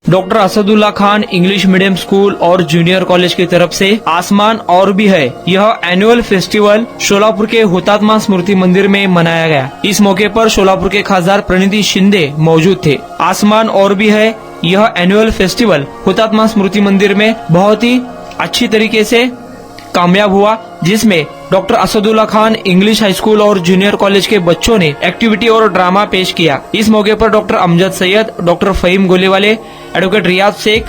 Doctor Asadullah Khan English medium school और junior college की तरफ से आसमान और भी है यह एनुअल फेस्टिवल शोलापुर के हुतात्मा स्मृति मंदिर में मनाया गया। इस मौके पर शोलापुर के खासदार प्रणिति शिंदे मौजूद थे। आसमान और भी है यह एनुअल फेस्टिवल हुतात्मा स्मृति मंदिर में बहुत ही अच्छी तरीके से कामयाब हुआ, जिसमें doctor Asadullah Khan English high school और जूनियर कॉलेज के बच्चों ने एक्टिविटी और ड्रामा पेश किया। इस मौके पर doctor Amjad Syed, doctor Faheem Golewale, advocate Riyaz Shaikh,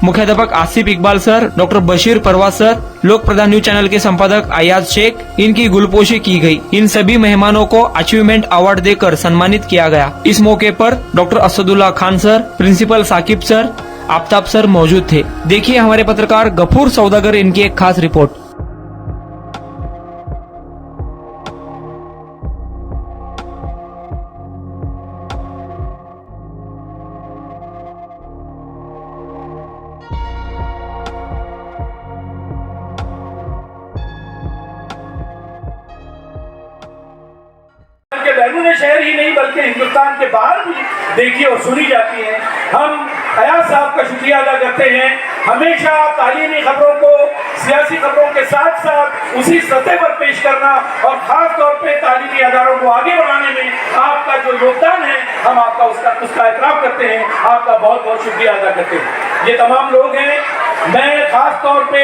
मुख्याध्यापक Asif Iqbal sir, doctor Bashir Parwaz sir, Lok Pradhan news channel के संपादक अयाज शेख, इनकी गुलपोशी की गई। इन सभी मेहमानों को अचीवमेंट अवार्ड देकर सम्मानित किया गया। इस मौके पर doctor Asadullah Khan sir, principal Saqib sir, Aftab sir मौजूद थे। देखिए हमारे पत्रकार गफूर सौदागर इनकी एक खास रिपोर्ट। के बैरून शहर ही नहीं बल्कि हिंदुस्तान के बाहर भी देखी और सुनी जाती है। हम अयाज साहब का शुक्रिया अदा करते हैं। हमेशा तालीमी खबरों को सियासी खबरों के साथ साथ उसी सतह पर पेश करना और खास तौर पे तालीमी अदारों को आगे बढ़ाने में आपका जो योगदान है, हम आपका उसका एहतराम करते हैं। आपका बहुत बहुत शुक्रिया अदा करते हैं। ये तमाम लोग हैं, मैं खास तौर पे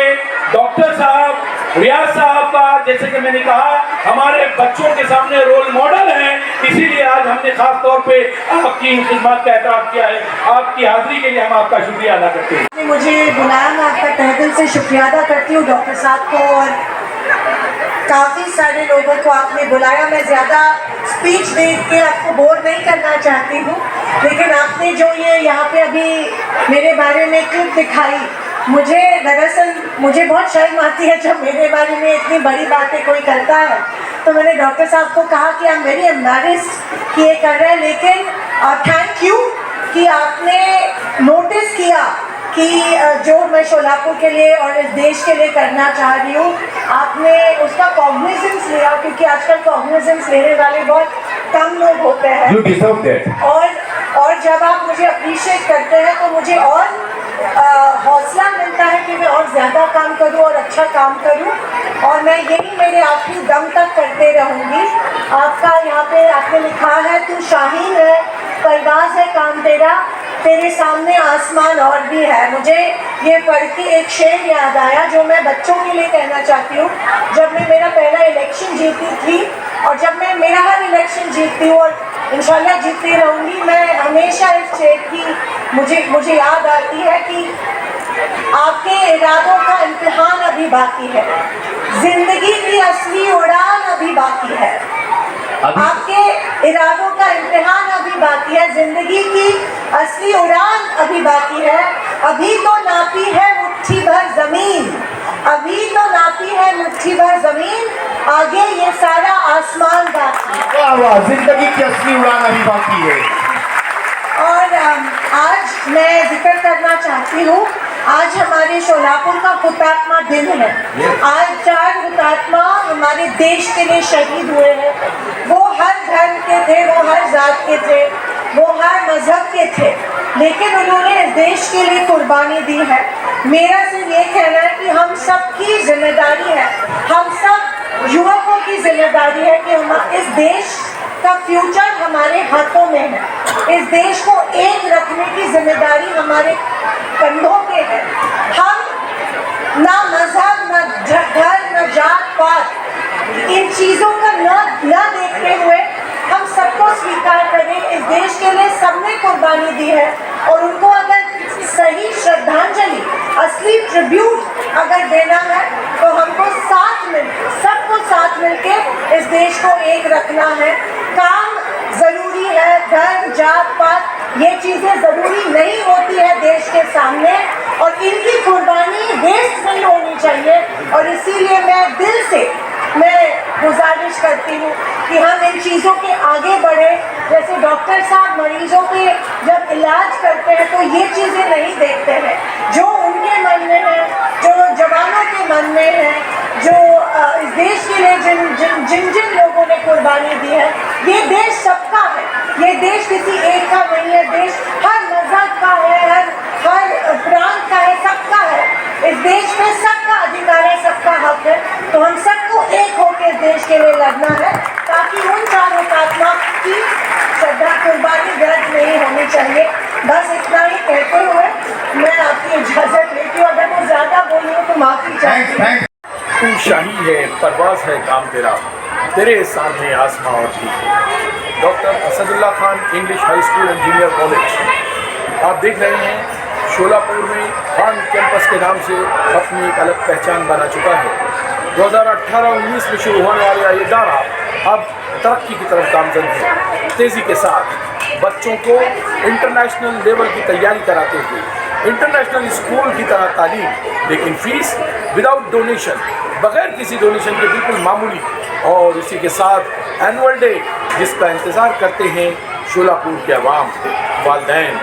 डॉक्टर साहब, रियाज साहब का, जैसे कि मैंने कहा, हमारे बच्चों के सामने रोल मॉडल है, इसीलिए आज हमने खास तौर पे आपकी खिदमत का एहतराम किया है। आपकी हाजिरी के लिए हम आपका शुक्रिया अदा करते हैं। मुझे बुलाया, मैं आपका तहे दिल से शुक्रिया अदा करती हूँ डॉक्टर साहब को, और काफ़ी सारे लोगों को आपने बुलाया। मैं ज़्यादा स्पीच दे के आपको बोर नहीं करना चाहती हूँ, लेकिन आपने जो ये यहाँ पे अभी मेरे बारे में क्लिप दिखाई, मुझे बहुत शर्म आती है जब मेरे बारे में इतनी बड़ी बातें कोई करता है। तो मैंने डॉक्टर साहब को कहा कि आई एम वेरी एम्बैरेस्ड कि ये कर रहे हैं, लेकिन थैंक यू कि आपने नोटिस किया कि जो मैं शोलापुर के लिए और इस देश के लिए करना चाह रही हूँ, आपने उसका कॉग्निजेंस लिया, क्योंकि आजकल कॉग्निजेंस लेने वाले बहुत कम लोग होते हैं। You deserve that. और जब आप मुझे अप्रिशिएट करते हैं तो मुझे और हौसला मिलता है कि मैं और ज़्यादा काम करूं और अच्छा काम करूं, और मैं यही मेरे आखिरी दम तक करते रहूंगी। आपका यहाँ पे आपने लिखा है, तू शाहीन है, परवाज़ है काम तेरा, तेरे सामने आसमान और भी है। मुझे ये पढ़ के एक शेर याद आया जो मैं बच्चों के लिए कहना चाहती हूँ। जब मैं मेरा पहला इलेक्शन जीती थी, और जब मैं मेरा हर इलेक्शन जीतती हूँ और इंशाल्लाह जीतती रहूँगी, मैं हमेशा इस शेर की मुझे याद आती है कि आपके इरादों का इम्तिहान अभी बाकी है, जिंदगी की असली उड़ान अभी बाकी है। आपके इरादों का इम्तिहान अभी बाकी है, जिंदगी की असली उड़ान अभी बाकी है। अभी तो नापी है मुट्ठी भर जमीन, अभी तो नापी है मुट्ठी भर जमीन, आगे ये सारा आसमान बाकी है। जिंदगी की असली उड़ान अभी बाकी है। और आज मैं जिक्र करना चाहती हूँ, आज हमारे शोलापुर का हुतात्मा दिन है। आज 4 हुतात्मा हमारे देश के लिए शहीद हुए हैं। वो हर धर्म के थे, वो हर जात के थे, वो हर मजहब के थे, लेकिन उन्होंने इस देश के लिए कुर्बानी दी है। मेरा सिर्फ ये कहना है कि हम सबकी जिम्मेदारी है, हम सब युवकों की जिम्मेदारी है कि हम इस देश का फ्यूचर हमारे हाथों में है। इस देश को एक रखने की जिम्मेदारी हमारे कंधों पे है। हम ना मजहब, ना धर्म, ना जात पात, इन चीज़ों का न देखते हुए हम सबको स्वीकार करें। इस देश के लिए सबने कुर्बानी दी है, और उनको अगर सही श्रद्धांजलि, असली ट्रिब्यूट अगर देना है, तो हमको सबको साथ मिलके इस देश को एक रखना है। काम ज़रूरी है, धर्म, जात पात ये चीज़ें ज़रूरी नहीं होती है देश के सामने, और इनकी कुर्बानी वेस्ट नहीं होनी चाहिए। और इसीलिए मैं दिल से गुजारिश करती हूँ कि हम इन चीज़ों के आगे बढ़े। जैसे डॉक्टर साहब मरीजों के जब इलाज करते हैं तो ये चीज़ें नहीं देखते हैं जो उनके मन में है, जो जवानों के मन में है, जो इस देश के लिए जिन लोगों ने कुर्बानी दी है। ये देश सबका है, ये देश किसी एक का नहीं है, देश हर मजहब का है, करना है, ताकि उन 4 हुतात्मा की श्रद्धा कुर्बानी व्यर्थ नहीं होनी चाहिए। बस इतना ही कहते हुए मैं आपकी इजाज़त लेती हूँ। अगर मैं ज़्यादा बोली हूँ तो माफ़ी चाहती हूँ। तू शाही है, परवाज़ है काम तेरा, तेरे सामने आसमां और भी। Doctor Asadullah Khan English high school and junior college आप देख रहे हैं, शोलापुर में खान कैंपस के नाम से अपनी एक अलग पहचान बना चुका है। 2018-19 में शुरू होने वाला ये इदारा अब तरक्की की तरफ गामजन है। तेज़ी के साथ बच्चों को इंटरनेशनल लेवल की तैयारी कराते हुए इंटरनेशनल स्कूल की तरह तालीम, लेकिन फीस विदाउट डोनेशन, बगैर किसी डोनेशन के बिल्कुल मामूली। और इसी के साथ एनुअल डे जिसका इंतज़ार करते हैं शोलापुर के अवाम, वालिदैन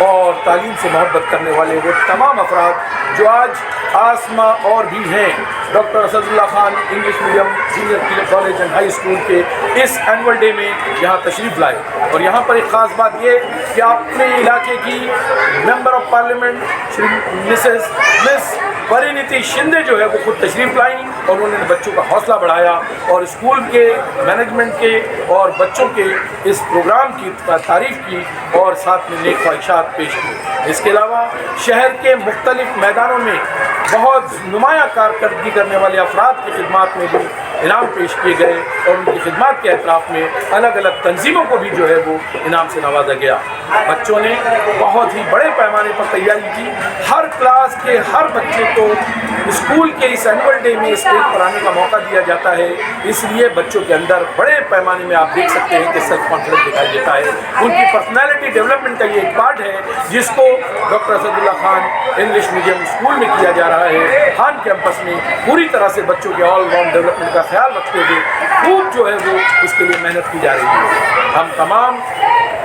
और तालीम से मोहब्बत करने वाले वो तमाम अफराद जो आज आसमा और भी हैं doctor Asadullah Khan English medium junior college and high school के इस एनुअल डे में यहाँ तशरीफ़ लाए। और यहाँ पर एक ख़ास बात ये कि अपने इलाके की member of parliament Shri miss Parineeti Shinde जो है वो खुद तशरीफ़ लाई और उन्होंने बच्चों का हौसला बढ़ाया और स्कूल के मैनेजमेंट के और बच्चों के इस प्रोग्राम की तारीफ़ की और साथ में नेक ख्वाहिशात पेश की। इसके अलावा शहर के मुख्तलिफ मैदानों में बहुत नुमाया कारकर्दगी करने वाले अफराद की खिदमत में भी इनाम पेश किए गए और उनकी खिदमत के एतराफ़ में अलग अलग तंजीमों को भी जो है वो इनाम से नवाजा गया। बच्चों ने बहुत ही बड़े पैमाने पर तैयारी की। हर क्लास के हर बच्चे को स्कूल के इस एनुअल डे में स्टेज पर आने का मौका दिया जाता है, इसलिए बच्चों के अंदर बड़े पैमाने में आप देख सकते हैं कि सेल्फ कॉन्फिडेंस दिखाई देता है। उनकी पर्सनैलिटी डेवलपमेंट का ये एक पार्ट है जिसको doctor Asadullah Khan English medium school में किया जा रहा है। खान कैंपस में पूरी तरह से बच्चों के ऑल राउंड डेवलपमेंट का ख्याल रखते हुए खूब जो है वो इसके लिए मेहनत की जा रही है। हम तमाम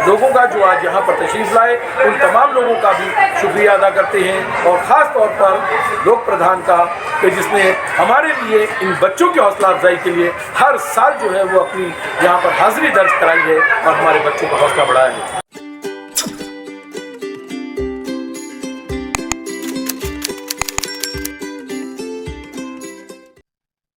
लोगों का जो आज यहाँ पर तशरीफ़ लाए उन तमाम लोगों का भी शुक्रिया अदा करते हैं और ख़ास तौर पर लोक प्रधान का कि जिसने हमारे लिए इन बच्चों की हौसला अफजाई के लिए हर साल जो है वो अपनी यहाँ पर हाज़िरी दर्ज कराई है और हमारे बच्चों का हौसला बढ़ाया है।